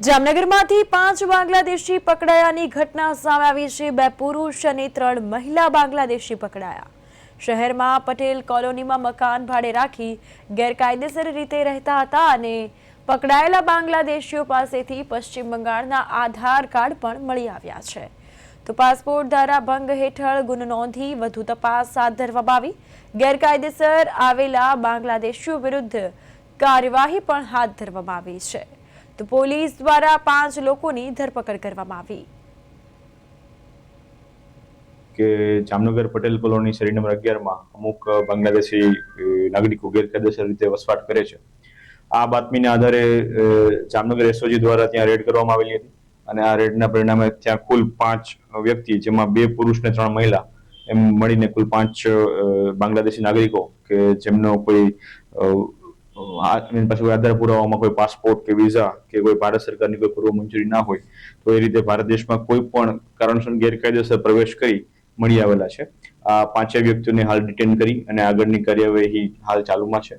જામનગરમાંથી 5 બાંગ્લાદેશી પકડાયાની ઘટના સામે આવી છે। 2 પુરુષ અને 3 મહિલા બાંગ્લાદેશી પકડાયા। શહેરમાં પટેલ કોલોનીમાં મકાન ભાડે રાખી ગેરકાયદેસર રીતે રહેતા હતા અને પકડાયેલા બાંગ્લાદેશીઓ પાસેથી પશ્ચિમ બંગાળના આધાર કાર્ડ પણ મળી આવ્યા છે। તો પાસપોર્ટ ધારા ભંગ હેઠળ ગુનો નોંધી વધુ તપાસ હાથ ધરવામાં આવી। ગેરકાયદેસર આવેલા બાંગ્લાદેશીઓ વિરુદ્ધ કાર્યવાહી પણ હાથ ધરવામાં આવી છે। तो पोलीस द्वारा 5 लोगों की धरपकड़ करवामां आवी। के जामनगर पटेल कॉलोनी शેરી નંબર 11 માં અમુક બાંગ્લાદેશી નાગરિકો ગેરકાયદેસર રીતે વસવાટ કરે છે। આ બાતમીના આધારે જામનગર એસઓજી દ્વારા ત્યાં રેડ કરવામાં આવેલી હતી અને આ રેડના પરિણામે ત્યાં કુલ 5 વ્યક્તિ જેમાં 2 પુરુષ ને 3 મહિલા એમ મળીને કુલ 5 બાંગ્લાદેશી નાગરિકો કે જેમનો કોઈ આધાર પુરાવામાં કોઈ પાસપોર્ટ કે વિઝા કે કોઈ ભારત સરકારની કોઈ પૂર્વ મંજૂરી ના હોય તો એ રીતે ભારત દેશમાં કોઈ પણ કારણસર ગેરકાયદેસર પ્રવેશ કરી મળી આવેલા છે। આ 5 વ્યક્તિઓને હાલ ડિટેન કરી અને આગળની કાર્યવાહી હાલ ચાલુમાં છે।